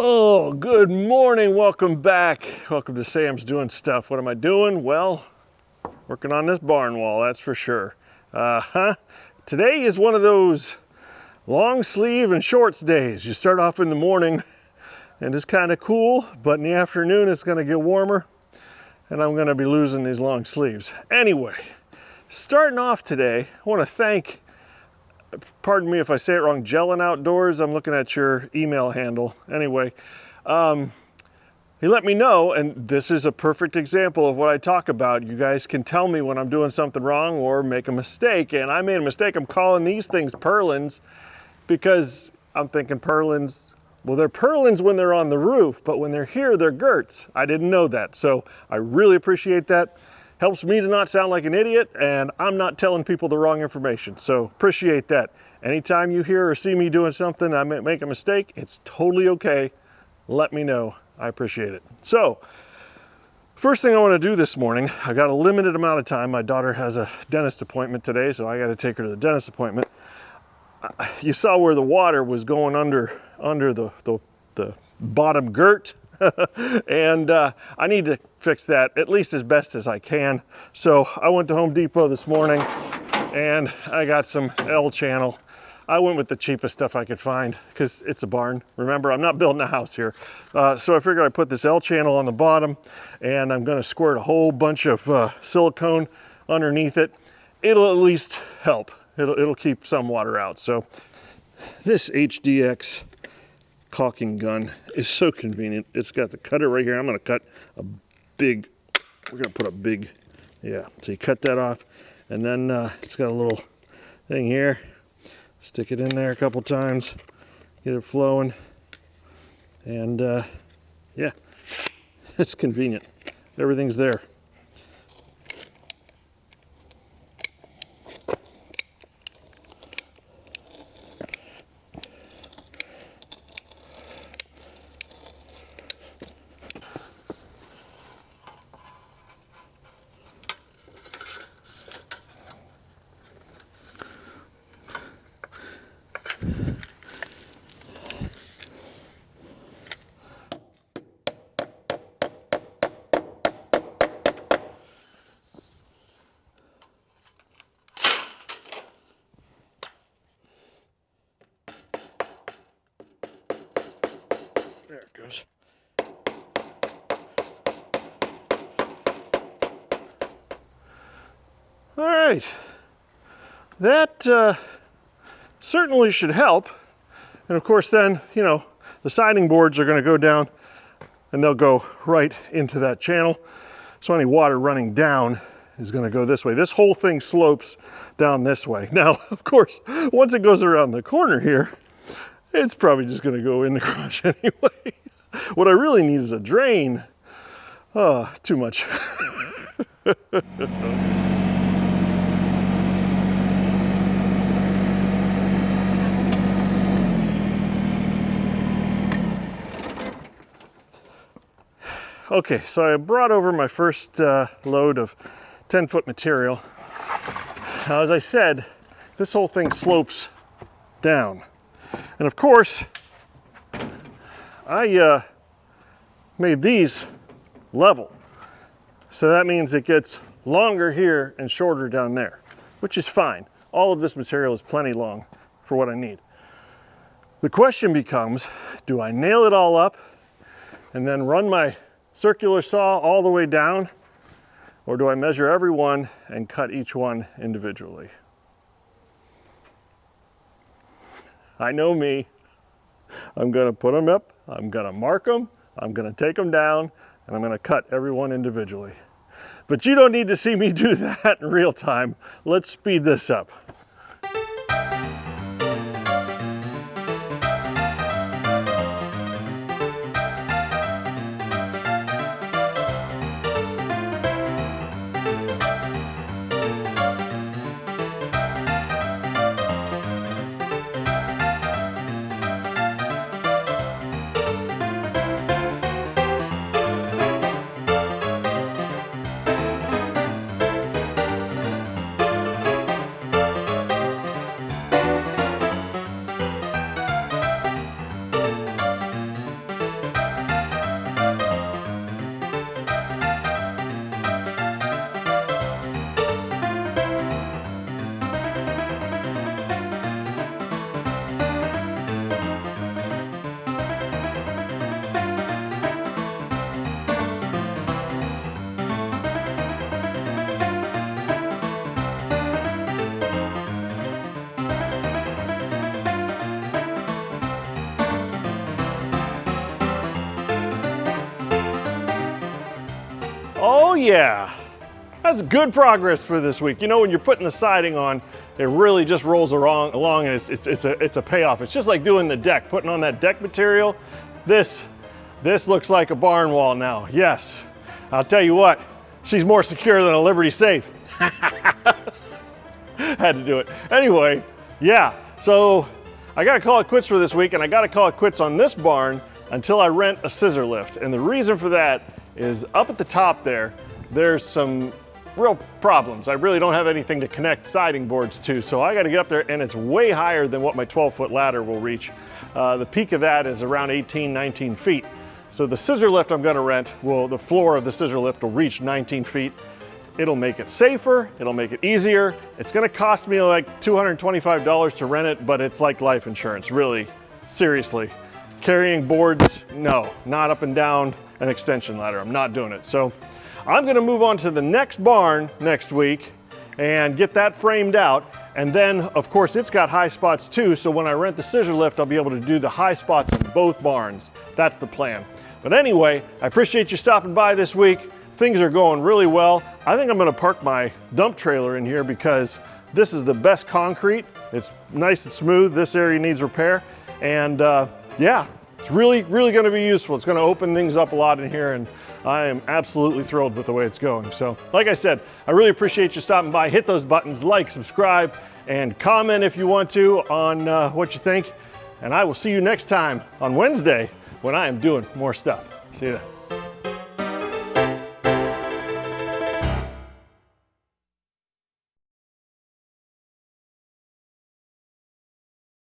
Oh, good morning. Welcome back. Welcome to Sam's Doing Stuff. What am I doing? Well, working on this barn wall, that's for sure. Today is one of those long sleeve and shorts days. You start off in the morning and it's kind of cool, but in the afternoon it's going to get warmer and I'm going to be losing these long sleeves. Anyway, starting off today, I want to thank, pardon me if I say it wrong, Jellin Outdoors. I'm looking at your email handle. Anyway, he let me know, and this is a perfect example of what I talk about. You guys can tell me when I'm doing something wrong or make a mistake, and I made a mistake. I'm calling these things purlins because I'm thinking purlins, well, they're purlins when they're on the roof, but when they're here, they're Gerts. I didn't know that, so I really appreciate that. Helps me to not sound like an idiot, and I'm not telling people the wrong information, so appreciate that. Anytime you hear or see me doing something, I make a mistake, it's totally okay. Let me know. I appreciate it. So, first thing I want to do this morning, I got a limited amount of time. My daughter has a dentist appointment today, so I got to take her to the dentist appointment. You saw where the water was going under the bottom girt. And I need to fix that at least as best as I can. So I went to Home Depot this morning and I got some L channel. I went with the cheapest stuff I could find because it's a barn. Remember, I'm not building a house here. So I figured I'd put this L channel on the bottom and I'm going to squirt a whole bunch of silicone underneath it. It'll at least help. It'll keep some water out. So this HDX caulking gun is so convenient. It's got the cutter right here. I'm going to cut a big, we're going to put a big, yeah. So you cut that off and then it's got a little thing here. Stick it in there a couple times, get it flowing, and yeah, it's convenient. Everything's there. There it goes. All right, that certainly should help. And of course then, you know, the siding boards are going to go down and they'll go right into that channel. So any water running down is going to go this way. This whole thing slopes down this way. Now, of course, once it goes around the corner here, it's probably just going to go in the garage anyway. What I really need is a drain. Oh, too much. Okay, so I brought over my first load of 10-foot material. Now, as I said, this whole thing slopes down. And of course, I made these level. So that means it gets longer here and shorter down there, which is fine. All of this material is plenty long for what I need. The question becomes, do I nail it all up and then run my circular saw all the way down, or do I measure every one and cut each one individually? I know me. I'm going to put them up, I'm going to mark them, I'm going to take them down, and I'm going to cut every one individually. But you don't need to see me do that in real time. Let's speed this up. yeah, that's good progress for this week. You know, when you're putting the siding on, it really just rolls along and it's a payoff. It's just like doing the deck, putting on that deck material. This looks like a barn wall now. Yes, I'll tell you what, she's more secure than a Liberty Safe. Had to do it. Anyway, yeah, so I gotta call it quits for this week, and I gotta call it quits on this barn until I rent a scissor lift. And the reason for that is up at the top there's some real problems. I really don't have anything to connect siding boards to, so I gotta get up there, and it's way higher than what my 12-foot ladder will reach. The peak of that is around 18, 19 feet. So the scissor lift I'm gonna rent, the floor of the scissor lift will reach 19 feet. It'll make it safer, it'll make it easier. It's gonna cost me like $225 to rent it, but it's like life insurance, really, seriously. Carrying boards, no, not up and down an extension ladder, I'm not doing it. So I'm gonna move on to the next barn next week and get that framed out. And then, of course, it's got high spots too, so when I rent the scissor lift, I'll be able to do the high spots in both barns. That's the plan. But anyway, I appreciate you stopping by this week. Things are going really well. I think I'm gonna park my dump trailer in here because this is the best concrete. It's nice and smooth. This area needs repair. And yeah, it's really gonna be useful. It's gonna open things up a lot in here, and I am absolutely thrilled with the way it's going. So like I said, I really appreciate you stopping by. Hit those buttons, like, subscribe, and comment if you want to on what you think. And I will see you next time on Wednesday when I am doing more stuff. See you then.